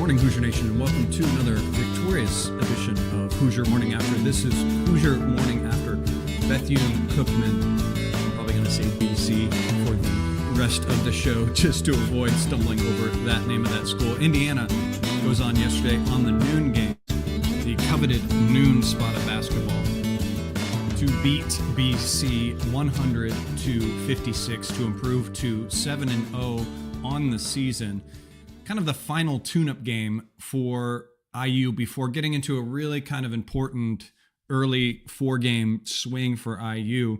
morning, Hoosier Nation, and welcome to another victorious edition of Hoosier Morning After. This is Hoosier Morning After Bethune-Cookman. I'm probably going to say BC for the rest of the show just to avoid stumbling over that name of that school. Indiana goes on yesterday on the noon game, the coveted noon spot of basketball, to beat BC 100-56 to improve to 7-0 on the season. Kind of the final tune-up game for IU before getting into a really kind of important early four-game swing for IU.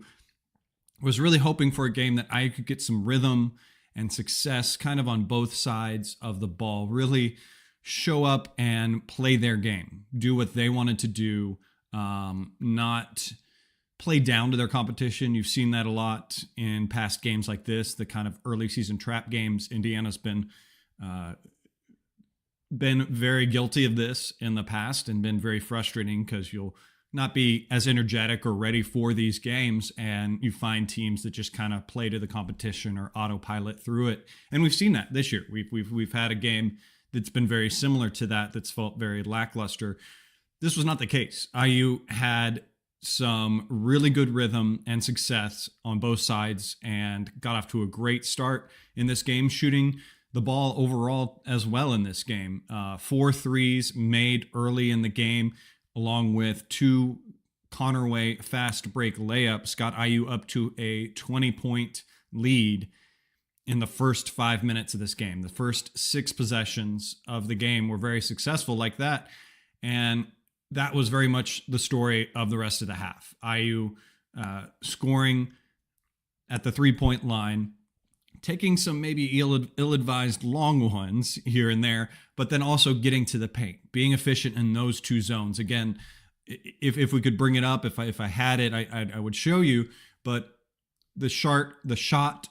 Was really hoping for a game that IU could get some rhythm and success kind of on both sides of the ball, really show up and play their game, do what they wanted to do, not play down to their competition. You've seen that a lot in past games like this, the kind of early season trap games. Indiana's been very guilty of this in the past and been very frustrating because you'll not be as energetic or ready for these games, and you find teams that just kind of play to the competition or autopilot through it. And we've seen that this year. We've had a game that's been very similar to that, that's felt very lackluster. This was not the case. IU had some really good rhythm and success on both sides and got off to a great start in this game, shooting the ball overall as well in this game. 4 threes made early in the game, along with 2 Connerway fast break layups, got IU up to a 20-point lead in the first 5 minutes of this game. The first 6 possessions of the game were very successful like that, and that was very much the story of the rest of the half. IU scoring at the three-point line, taking some maybe ill-advised long ones here and there, but then also getting to the paint, being efficient in those 2 zones. Again, if we could bring it up, if I had it, I would show you, but the shot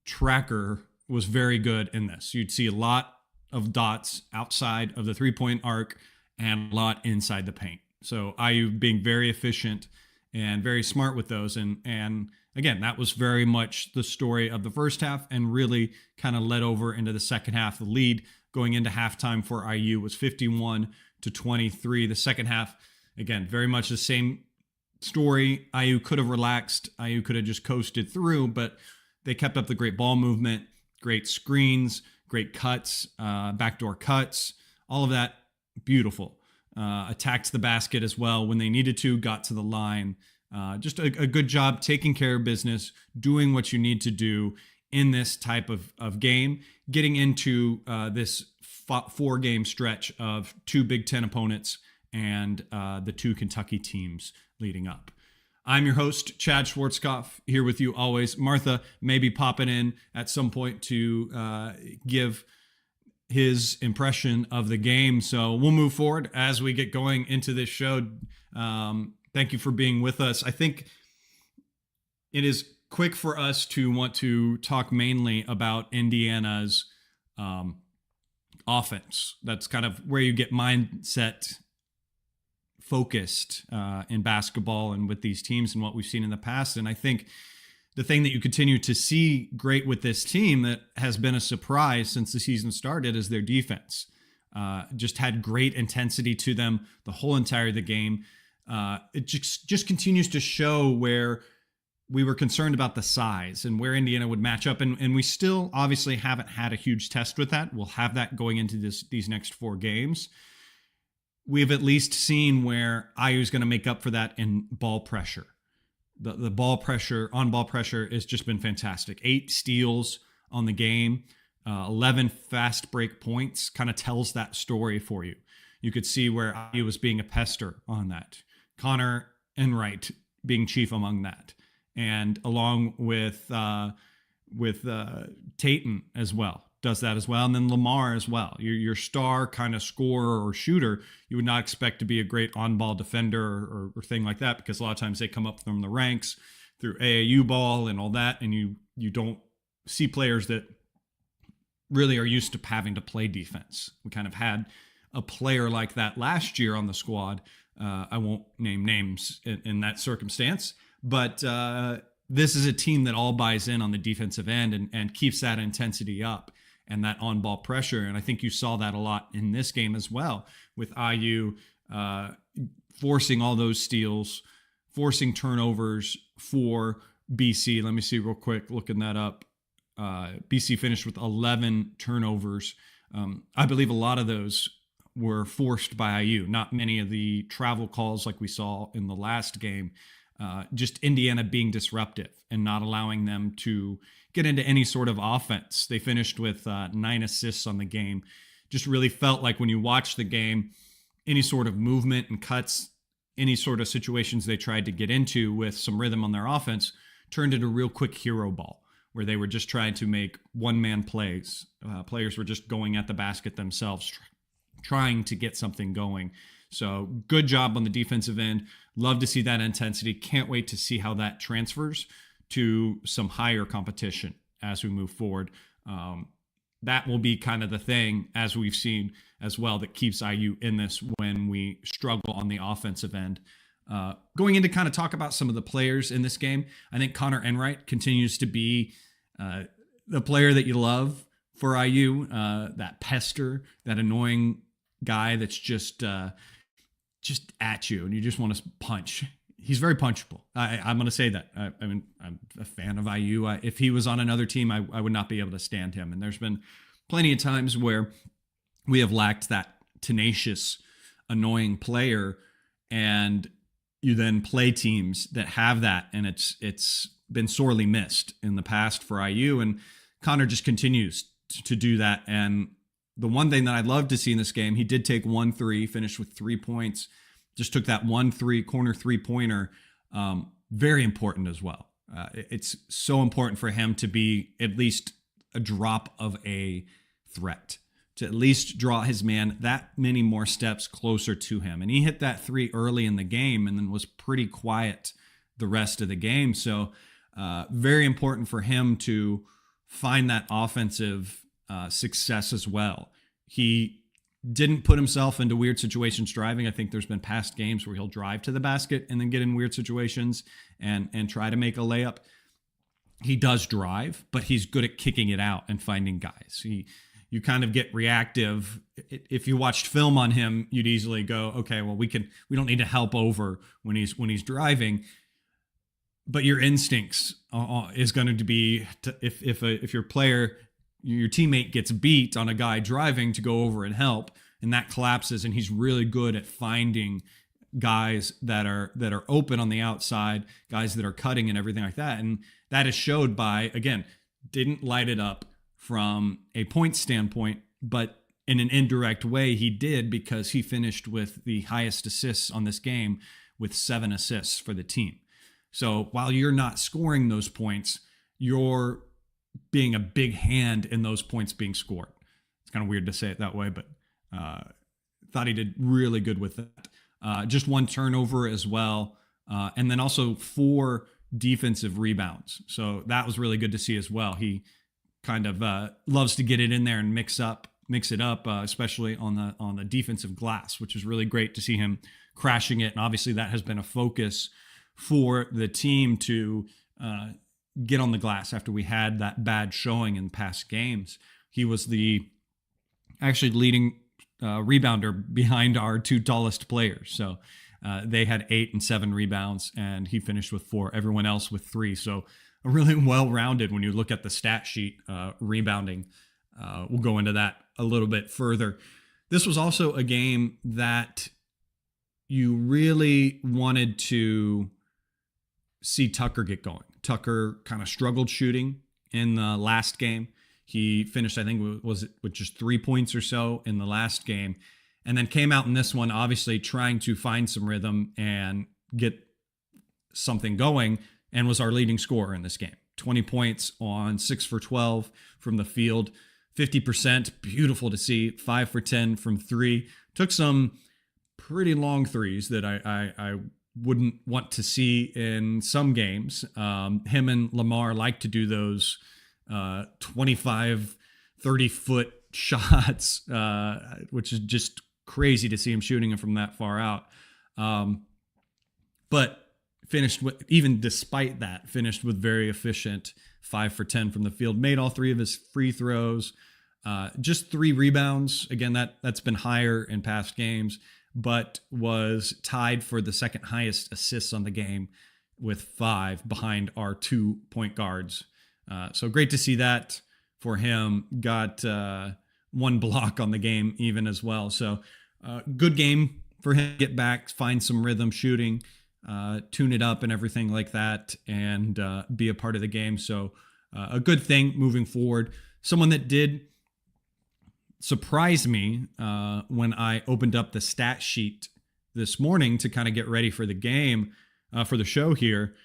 tracker was very good in this. You'd see a lot of dots outside of the three-point arc and a lot inside the paint. So IU being very efficient and very smart with those. And again, that was very much the story of the first half and really kind of led over into the second half. The lead going into halftime for IU was 51-23. The second half, again, very much the same story. IU could have relaxed. IU could have just coasted through, but they kept up the great ball movement, great screens, great cuts, backdoor cuts, all of that. Beautiful. Attacked the basket as well when they needed to, got to the line. Just a good job taking care of business, doing what you need to do in this type of game, getting into this 4-game stretch of 2 Big Ten opponents and the 2 Kentucky teams leading up. I'm your host, Chad Schwartzkopf, here with you always. Martha may be popping in at some point to give his impression of the game. So we'll move forward as we get going into this show. Thank you for being with us. I think it is quick for us to want to talk mainly about Indiana's offense. That's kind of where you get mindset focused in basketball and with these teams and what we've seen in the past. And I think the thing that you continue to see great with this team that has been a surprise since the season started is their defense. Just had great intensity to them the whole entire of the game. It just continues to show where we were concerned about the size and where Indiana would match up. And we still obviously haven't had a huge test with that. We'll have that going into these next 4 games. We've at least seen where IU is going to make up for that in ball pressure. The ball pressure, on-ball pressure has just been fantastic. 8 steals on the game, 11 fast break points, kind of tells that story for you. You could see where IU was being a pester on that. Connor Enright being chief among that. And along with Tatum as well, does that as well. And then Lamar as well. Your star kind of scorer or shooter, you would not expect to be a great on-ball defender or thing like that, because a lot of times they come up from the ranks through AAU ball and all that, and you don't see players that really are used to having to play defense. We kind of had a player like that last year on the squad. I won't name names in that circumstance, but this is a team that all buys in on the defensive end and keeps that intensity up. and that on-ball pressure. And I think you saw that a lot in this game as well, with IU forcing all those steals, forcing turnovers for BC. Let me see real quick, looking that up. BC finished with 11 turnovers. I believe a lot of those were forced by IU, not many of the travel calls like we saw in the last game. Just Indiana being disruptive and not allowing them to get into any sort of offense. They finished with 9 assists on the game. Just really felt like when you watch the game, any sort of movement and cuts, any sort of situations they tried to get into with some rhythm on their offense turned into real quick hero ball, where they were just trying to make one-man plays. Players were just going at the basket themselves, trying to get something going. So good job on the defensive end. Love to see that intensity. Can't wait to see how that transfers to some higher competition as we move forward. That will be kind of the thing, as we've seen as well, that keeps IU in this when we struggle on the offensive end. Going in to kind of talk about some of the players in this game, I think Connor Enright continues to be the player that you love for IU, that pester, that annoying guy that's just at you and you just want to punch. He's very punchable. I'm going to say that. I mean, I'm a fan of IU. If he was on another team, I would not be able to stand him. And there's been plenty of times where we have lacked that tenacious, annoying player, and you then play teams that have that, and it's been sorely missed in the past for IU. And Connor just continues to do that. And the one thing that I'd love to see in this game, he did take 1-3, finished with 3 points. Just took that 1-3 corner 3-pointer. Very important as well. It's so important for him to be at least a drop of a threat, to at least draw his man that many more steps closer to him. And he hit that 3 early in the game and then was pretty quiet the rest of the game. So very important for him to find that offensive success as well. He didn't put himself into weird situations driving. I think there's been past games where he'll drive to the basket and then get in weird situations and try to make a layup. He does drive, but he's good at kicking it out and finding guys. You kind of get reactive. If you watched film on him, you'd easily go, okay, well, we don't need to help over when he's driving. But your instincts is going to be if your player, your teammate gets beat on a guy driving, to go over and help, and that collapses. And he's really good at finding guys that are open on the outside, guys that are cutting and everything like that. And that is showed by, again, didn't light it up from a point standpoint, but in an indirect way he did, because he finished with the highest assists on this game with 7 assists for the team. So while you're not scoring those points, you're being a big hand in those points being scored. It's kind of weird to say it that way, but thought he did really good with that. Just 1 turnover as well. And then also 4 defensive rebounds. So that was really good to see as well. He kind of loves to get it in there and mix it up, especially on the defensive glass, which is really great to see him crashing it. And obviously that has been a focus for the team to get on the glass after we had that bad showing in past games. He was the actually leading rebounder behind our 2 tallest players. So they had 8 and 7 rebounds, and he finished with 4. Everyone else with 3. So really well-rounded when you look at the stat sheet rebounding. We'll go into that a little bit further. This was also a game that you really wanted to see Tucker get going. Tucker kind of struggled shooting in the last game. He finished, I think, was with just 3 points or so in the last game, and then came out in this one, obviously trying to find some rhythm and get something going, and was our leading scorer in this game. 20 points on 6 for 12 from the field, 50%, beautiful to see. 5 for 10 from 3. Took some pretty long threes that I wouldn't want to see in some games. Him and Lamar like to do those 25, 30-foot shots, which is just crazy to see him shooting them from that far out. But finished with, even despite that, finished with very efficient 5 for 10 from the field, made all 3 of his free throws. Just 3 rebounds. Again, that's been higher in past games, but was tied for the second highest assists on the game with 5 behind our 2 point guards. So great to see that for him. Got 1 block on the game even as well. So good game for him to get back, find some rhythm shooting, tune it up and everything like that, and be a part of the game. So a good thing moving forward. Someone that did surprise me when I opened up the stat sheet this morning to kind of get ready for the game, for the show here,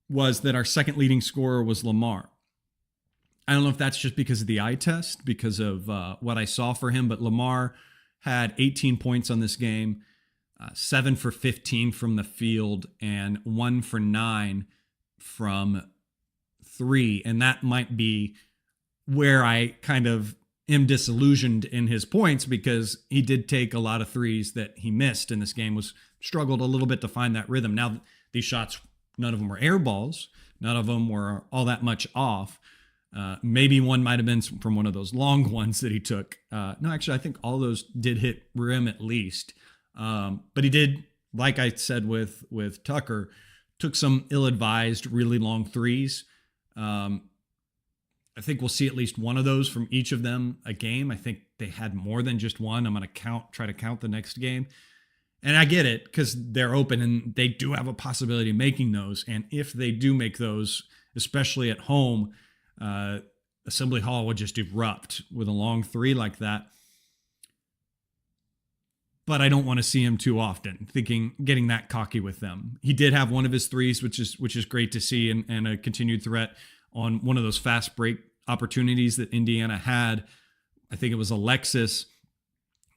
was that our second leading scorer was Lamar. I don't know if that's just because of the eye test, because of what I saw for him, but Lamar had 18 points on this game, 7 for 15 from the field, and 1 for 9 from 3. And that might be where I kind of am disillusioned in his points, because he did take a lot of threes that he missed in this game, struggled a little bit to find that rhythm. Now, these shots, none of them were air balls. None of them were all that much off. Maybe one might have been from one of those long ones that he took. No, actually, I think all those did hit rim at least. But he did, like I said with Tucker, took some ill-advised, really long threes. I think we'll see at least one of those from each of them a game. I think they had more than just one. I'm going to try to count the next game. And I get it, because they're open and they do have a possibility of making those. And if they do make those, especially at home, Assembly Hall would just erupt with a long 3 like that. But I don't want to see him too often, getting that cocky with them. He did have one of his threes, which is great to see, and a continued threat on one of those fast break opportunities that Indiana had. I think it was Alexis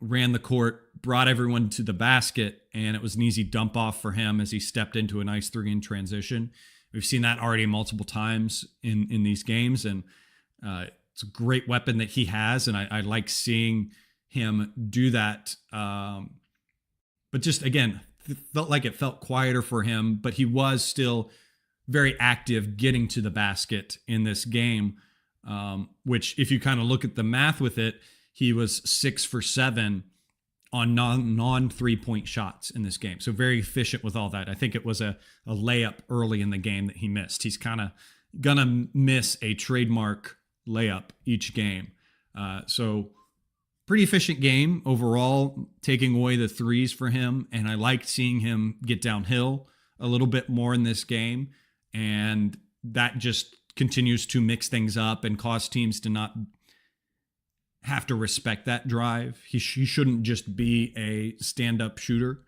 ran the court, brought everyone to the basket, and it was an easy dump off for him as he stepped into a nice 3 in transition. We've seen that already multiple times in these games, and it's a great weapon that he has, and I like seeing him do that. But just, again, it felt quieter for him, but he was still very active getting to the basket in this game, which, if you kind of look at the math with it, he was 6 for 7 on non 3-point shots in this game. So very efficient with all that. I think it was a layup early in the game that he missed. He's kind of going to miss a trademark layup each game. So pretty efficient game overall, taking away the threes for him. And I liked seeing him get downhill a little bit more in this game. And that just continues to mix things up and cause teams to not have to respect that drive. He shouldn't just be a stand-up shooter.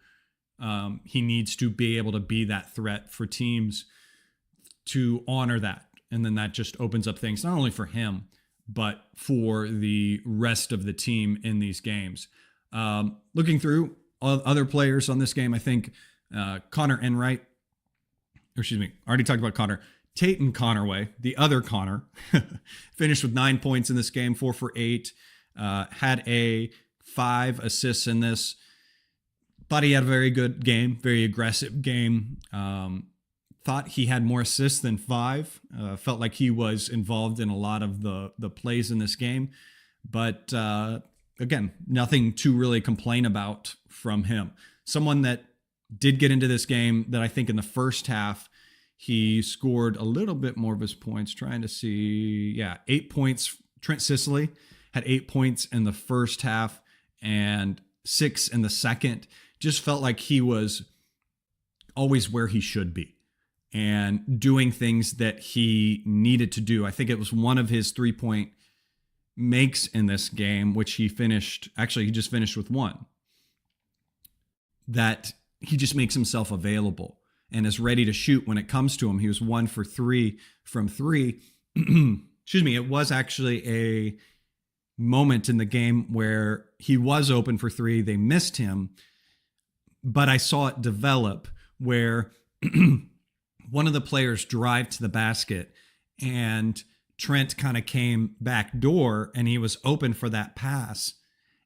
He needs to be able to be that threat for teams to honor that. And then that just opens up things, not only for him, but for the rest of the team in these games. Looking through other players on this game, I think Connor Enright, I already talked about Connor. Tatum Connerway, the other Connor, finished with 9 points in this game, 4 for 8, had 5 assists in this. Thought he had a very good game, very aggressive game. Thought he had more assists than 5. Felt like he was involved in a lot of the plays in this game. But again, nothing to really complain about from him. Someone that did get into this game that I think in the first half, he scored a little bit more of his points. Trying to see, 8 points. Trent Sicily had 8 points in the first half and 6 in the second. Just felt like he was always where he should be and doing things that he needed to do. I think it was one of his 3-point makes in this game, which he just finished with 1. That he just makes himself available and is ready to shoot when it comes to him. He was 1 for 3 from 3. Excuse me. It was actually a moment in the game where he was open for 3. They missed him, but I saw it develop where one of the players drive to the basket and Trent kind of came back door and he was open for that pass.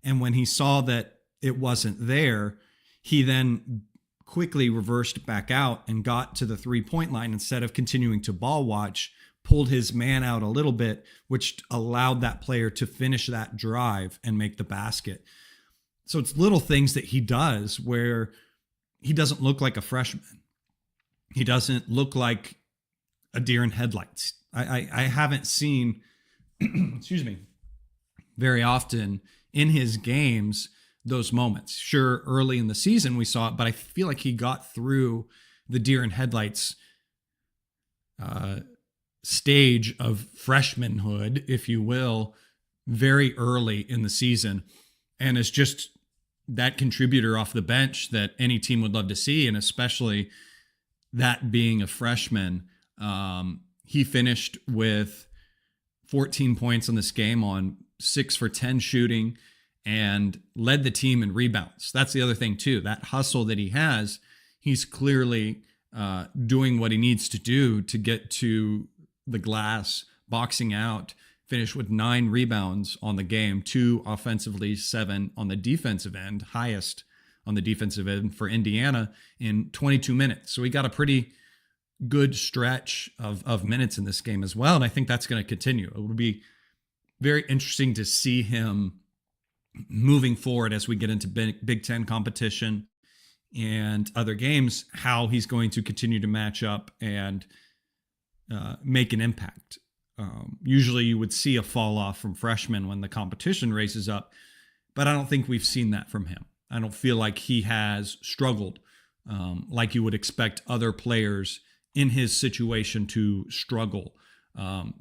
And when he saw that it wasn't there, he then quickly reversed back out and got to the 3-point line instead of continuing to ball watch, pulled his man out a little bit, which allowed that player to finish that drive and make the basket. So it's little things that he does where he doesn't look like a freshman. He doesn't look like a deer in headlights. I haven't seen, excuse me, very often in his games those moments. Sure, early in the season we saw it, but I feel like he got through the deer in headlights stage of freshmanhood, if you will, very early in the season, and is just that contributor off the bench that any team would love to see, and especially that being a freshman. He finished with 14 points in this game on 6 for 10 shooting and led the team in rebounds. That's the other thing too. That hustle that he has, he's clearly doing what he needs to do to get to the glass, boxing out, finish with 9 rebounds on the game, 2 offensively, 7 on the defensive end, highest on the defensive end for Indiana in 22 minutes. So he got a pretty good stretch of minutes in this game as well. And I think that's going to continue. It will be very interesting to see him moving forward as we get into Big Ten competition and other games, how he's going to continue to match up and make an impact. Usually you would see a fall off from freshmen when the competition raises up, but I don't think we've seen that from him. I don't feel like he has struggled like you would expect other players in his situation to struggle.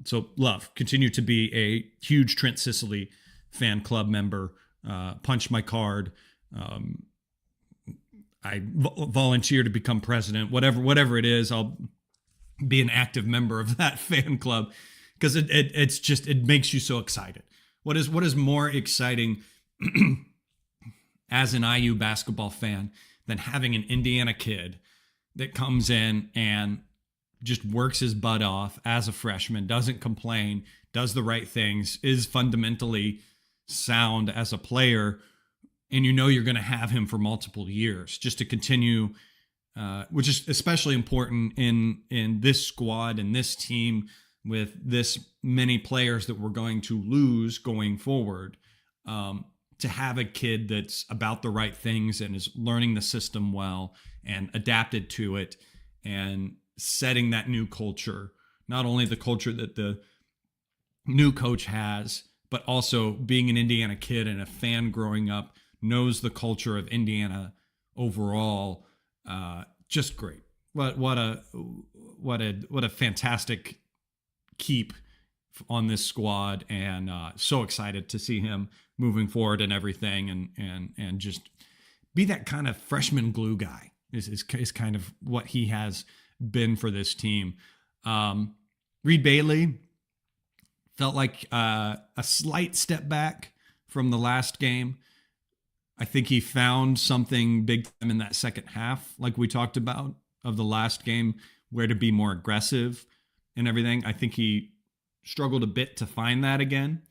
So love, continue to be a huge Trent Sicily fan club member. Punch my card. I volunteer to become president, whatever it is. I'll be an active member of that fan club because it makes you so excited. What is more exciting as an IU basketball fan than having an Indiana kid that comes in and just works his butt off as a freshman, doesn't complain, does the right things, is fundamentally sound as a player, and you know you're going to have him for multiple years just to continue, which is especially important in this squad and this team with this many players that we're going to lose going forward. To have a kid that's about the right things and is learning the system well and adapted to it and setting that new culture, not only the culture that the new coach has, but also being an Indiana kid and a fan growing up, knows the culture of Indiana overall. Just great. What a fantastic keep on this squad, and so excited to see him moving forward and everything, and just be that kind of freshman glue guy is kind of what he has been for this team. Reed Bailey felt like a slight step back from the last game. I think he found something big time in that second half, like we talked about, of the last game, where to be more aggressive and everything. I think he struggled a bit to find that again.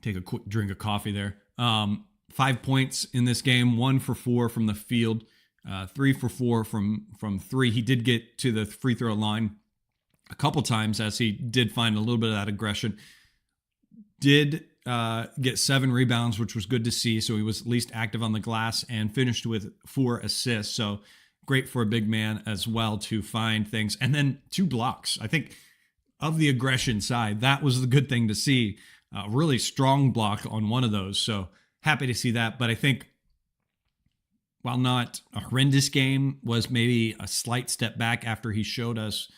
Take a quick drink of coffee there. 5 points in this game, 1 for 4 from the field, 3 for 4 from 3. He did get to the free throw line a couple times as he did find a little bit of that aggression. Did get 7 rebounds, which was good to see. So he was at least active on the glass and finished with 4 assists. So great for a big man as well to find things. And then 2 blocks. I think of the aggression side, that was the good thing to see. Really strong block on one of those. So happy to see that. But I think while not a horrendous game, was maybe a slight step back after he showed us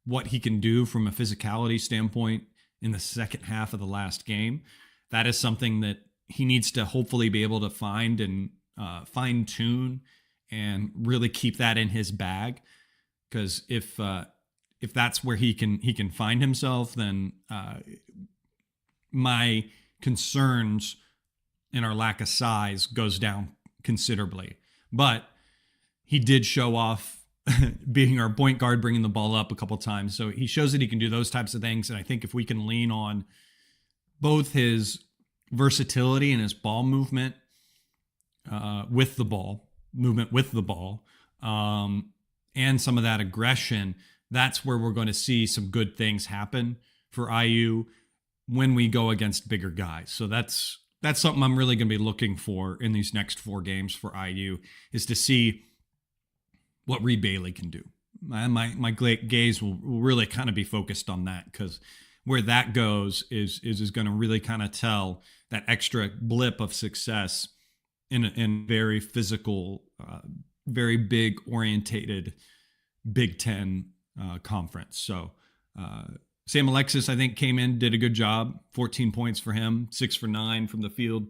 what he can do from a physicality standpoint in the second half of the last game. That is something that he needs to hopefully be able to find and fine tune and really keep that in his bag. Because if that's where he can find himself, then my concerns in our lack of size goes down considerably. But he did show off being our point guard, bringing the ball up a couple times. So he shows that he can do those types of things. And I think if we can lean on both his versatility and his ball movement with the ball, and some of that aggression, that's where we're going to see some good things happen for IU when we go against bigger guys. So that's something I'm really going to be looking for in these next 4 games for IU, is to see what Reed Bailey can do. My gaze will really kind of be focused on that, because where that goes is going to really kind of tell that extra blip of success in very physical, very big orientated Big Ten conference. So Sam Alexis, I think, came in, did a good job. 14 points for him, 6 for 9 from the field,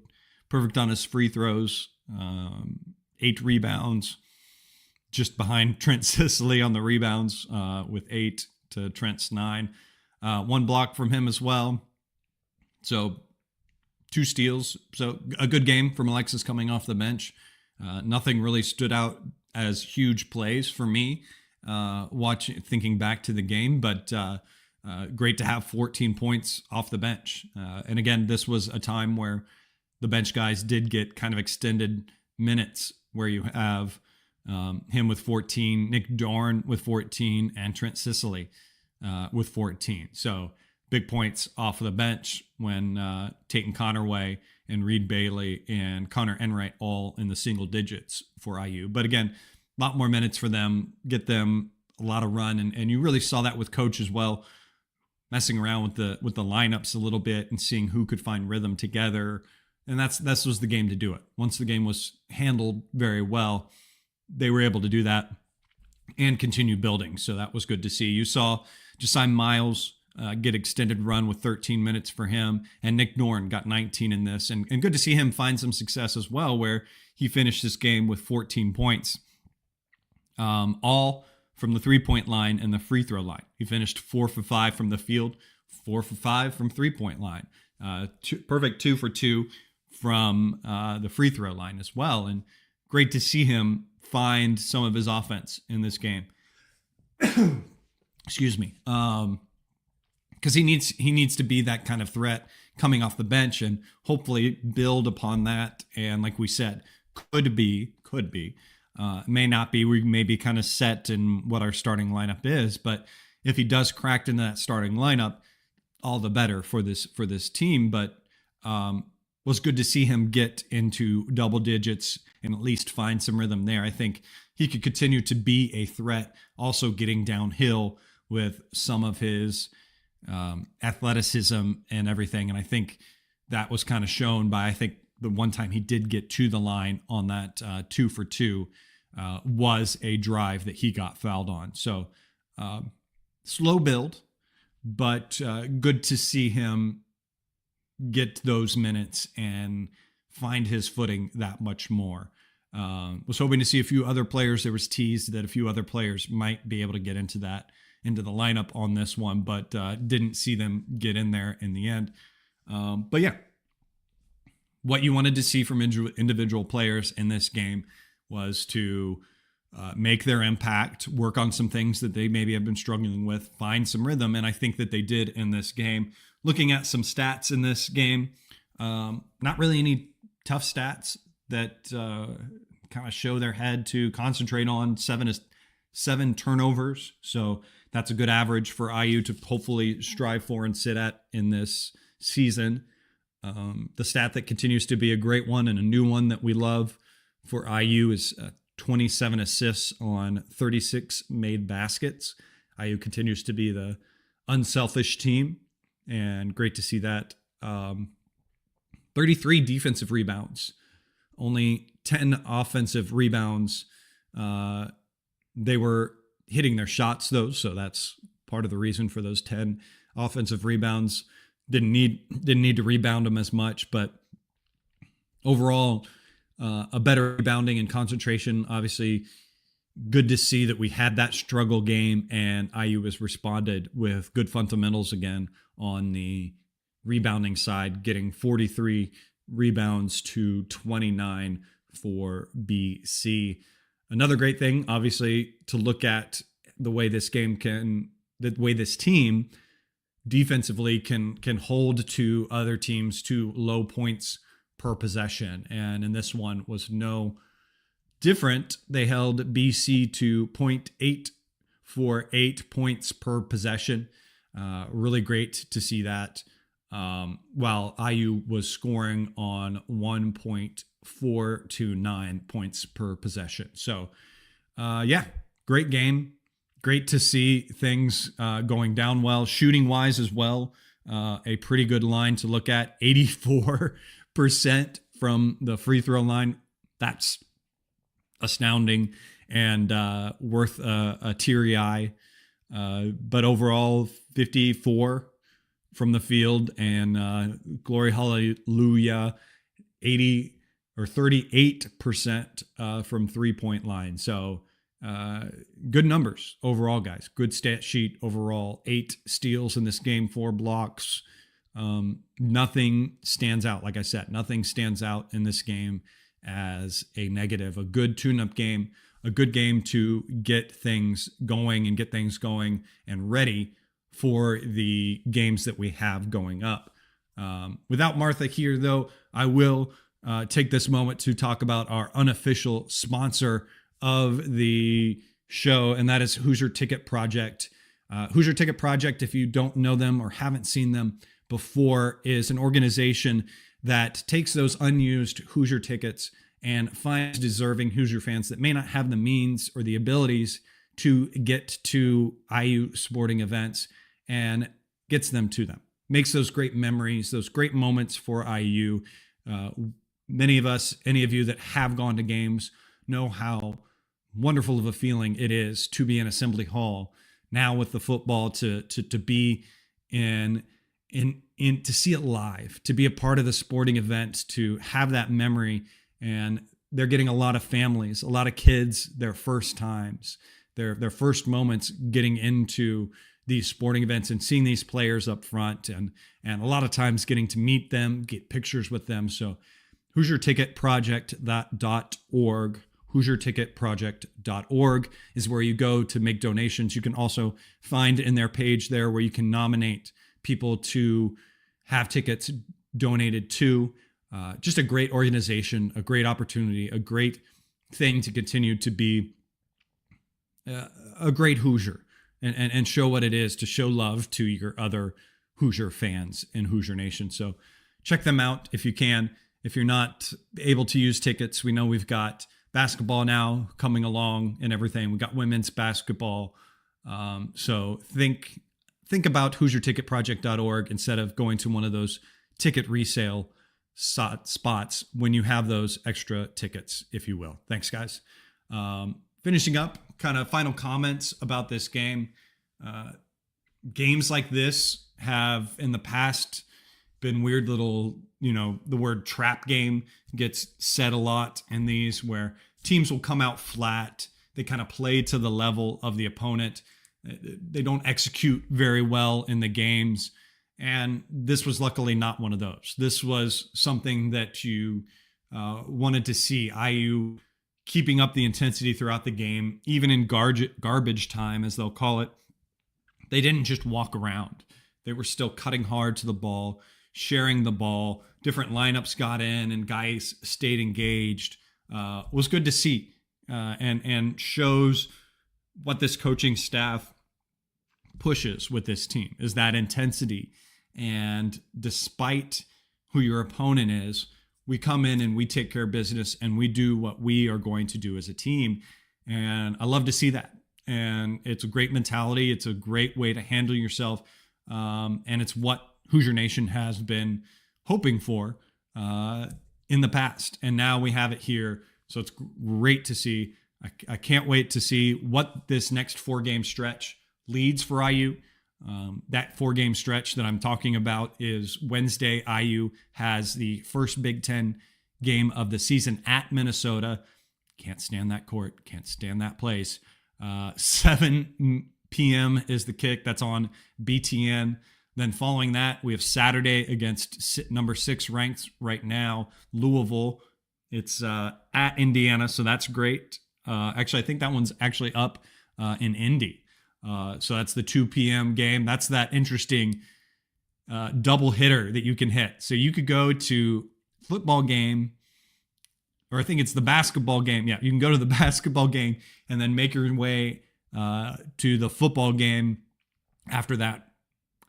perfect on his free throws, 8 rebounds, just behind Trent Sicily on the rebounds with 8 to Trent's 9. 1 block from him as well. So 2 steals. So a good game from Alexis coming off the bench. Nothing really stood out as huge plays for me thinking back to the game, but great to have 14 points off the bench. And again, this was a time where the bench guys did get kind of extended minutes, where you have him with 14, Nick Dorn with 14, and Trent Sicily with 14. So big points off of the bench when Tatum Connerway and Reed Bailey and Connor Enright all in the single digits for IU. But again, a lot more minutes for them, get them a lot of run. And you really saw that with Coach as well, messing around with the lineups a little bit and seeing who could find rhythm together. And that was the game to do it. Once the game was handled very well, they were able to do that and continue building. So that was good to see. You saw Josiah Miles get extended run with 13 minutes for him, and Nick Dorn got 19 in this. And good to see him find some success as well, where he finished this game with 14 points, all from the 3-point line and the free throw line. He finished 4 for 5 from the field, 4 for 5 from 3-point line, perfect 2 for 2 from the free throw line as well. And great to see him find some of his offense in this game. Excuse me. Because he needs to be that kind of threat coming off the bench, and hopefully build upon that. And like we said, could be, may not be. We may be kind of set in what our starting lineup is, but if he does crack into that starting lineup, all the better for this team. But was good to see him get into double digits and at least find some rhythm there. I think he could continue to be a threat, also getting downhill with some of his athleticism and everything. And I think that was kind of shown by, I think, the one time he did get to the line on that 2 for 2 was a drive that he got fouled on. So slow build, but good to see him get those minutes and find his footing that much more. Was hoping to see a few other players. There was teased that a few other players might be able to get into the lineup on this one, but didn't see them get in there in the end. But yeah, what you wanted to see from individual players in this game was to make their impact, work on some things that they maybe have been struggling with, find some rhythm. And I think that they did in this game. Looking at some stats in this game, not really any tough stats that kind of show their head to concentrate on. 7 turnovers. So that's a good average for IU to hopefully strive for and sit at in this season. The stat that continues to be a great one and a new one that we love for IU is 27 assists on 36 made baskets. IU continues to be the unselfish team, and great to see that. 33 defensive rebounds, only 10 offensive rebounds. They were hitting their shots, though, so that's part of the reason for those 10 offensive rebounds. Didn't need to rebound them as much, but overall, a better rebounding and concentration. Obviously, good to see that we had that struggle game, and IU has responded with good fundamentals again on the rebounding side, getting 43 rebounds to 29 for BC. Another great thing, obviously, to look at the way this team defensively can hold to other teams to low points per possession. And in this one was no different. They held BC to 0.84 for 8 points per possession. Really great to see that. While IU was scoring on 1.429 points per possession. So, yeah, great game. Great to see things going down well. Shooting wise as well, a pretty good line to look at. 84% from the free throw line. That's astounding and worth a teary eye. But overall, 54 from the field, and glory hallelujah, 80 or 38% from 3-point line. So good numbers overall, guys. Good stat sheet overall. 8 steals in this game, 4 blocks. Nothing stands out. Like I said, nothing stands out in this game as a negative. A good tune-up game, a good game to get things going and ready for the games that we have going up. Without Martha here, though, I will take this moment to talk about our unofficial sponsor of the show, and that is Hoosier Ticket Project. Hoosier Ticket Project, if you don't know them or haven't seen them before, is an organization that takes those unused Hoosier tickets and finds deserving Hoosier fans that may not have the means or the abilities to get to IU sporting events and gets them to them. Makes those great memories, those great moments for IU. Many of us, any of you that have gone to games, know how wonderful of a feeling it is to be in Assembly Hall now with the football, to be in to see it live, to be a part of the sporting event, to have that memory. And they're getting a lot of families, a lot of kids, their first times, their first moments getting into these sporting events and seeing these players up front, and a lot of times getting to meet them, get pictures with them. So HoosierTicketProject.org, HoosierTicketProject.org is where you go to make donations. You can also find in their page there where you can nominate people to have tickets donated to. Just a great organization, a great opportunity, a great thing to continue to be a great Hoosier and show what it is to show love to your other Hoosier fans in Hoosier Nation. So check them out if you can. If you're not able to use tickets, we know we've got basketball now coming along and everything. We've got women's basketball. So think about HoosierTicketProject.org instead of going to one of those ticket resale spots when you have those extra tickets, if you will. Thanks, guys. Finishing up, kind of final comments about this game. Games like this have in the past been weird little, the word trap game gets said a lot in these, where teams will come out flat. They kind of play to the level of the opponent. They don't execute very well in the games. And this was luckily not one of those. This was something that you wanted to see. IU keeping up the intensity throughout the game, even in garbage time, as they'll call it. They didn't just walk around. They were still cutting hard to the ball, sharing the ball. Different lineups got in and guys stayed engaged. Was good to see and shows what this coaching staff pushes with this team, is that intensity. And despite who your opponent is, we come in and we take care of business and we do what we are going to do as a team. And I love to see that. And it's a great mentality. It's a great way to handle yourself. And it's what Hoosier Nation has been hoping for in the past. And now we have it here. So it's great to see. I can't wait to see what this next 4-game stretch leads for IU. That 4-game stretch that I'm talking about is Wednesday. IU has the first Big Ten game of the season at Minnesota. Can't stand that court. Can't stand that place. 7 p.m. is the kick. That's on BTN. Then following that, we have Saturday against number 6 ranked right now, Louisville. It's at Indiana, so that's great. Actually, I think that one's actually up in Indy. So that's the 2 p.m. game. That's that interesting double hitter that you can hit. So you could go to football game, or I think it's the basketball game. Yeah, you can go to the basketball game and then make your way to the football game after that.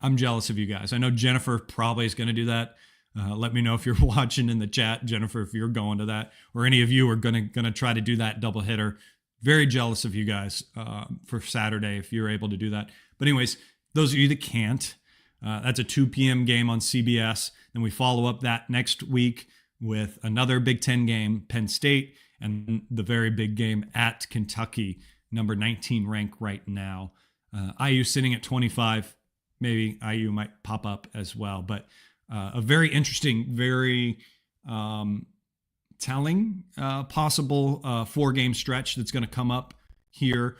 I'm jealous of you guys. I know Jennifer probably is going to do that. Let me know if you're watching in the chat, Jennifer, if you're going to that, or any of you are going to try to do that double hitter. Very jealous of you guys for Saturday if you're able to do that. But anyways, those of you that can't, that's a 2 p.m. game on CBS. Then we follow up that next week with another Big Ten game, Penn State, and the very big game at Kentucky, number 19 ranked right now. IU sitting at 25. Maybe IU might pop up as well. But a very interesting, very telling possible 4-game stretch that's going to come up here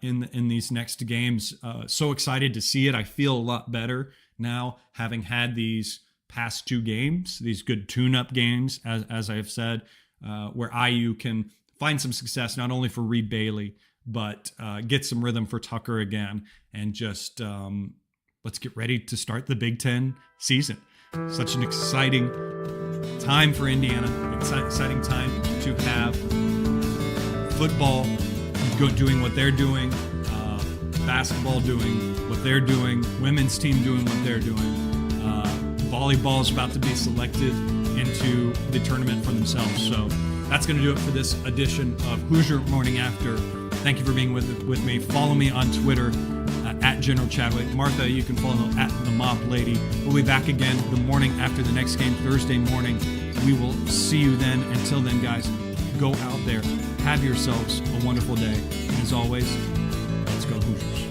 in these next games. So excited to see it. I feel a lot better now having had these past 2 games, these good tune-up games, as I've said, where IU can find some success, not only for Reed Bailey, but get some rhythm for Tucker again. And just let's get ready to start the Big Ten season. Such an exciting time for Indiana, exciting time to have football doing what they're doing, basketball doing what they're doing, women's team doing what they're doing. Volleyball is about to be selected into the tournament for themselves. So that's going to do it for this edition of Hoosier Morning After. Thank you for being with me. Follow me on Twitter at General Chadwick. Martha, you can follow at the Mop Lady. We'll be back again the morning after the next game, Thursday morning. We will see you then. Until then, guys, go out there. Have yourselves a wonderful day. And as always, let's go Hoosiers.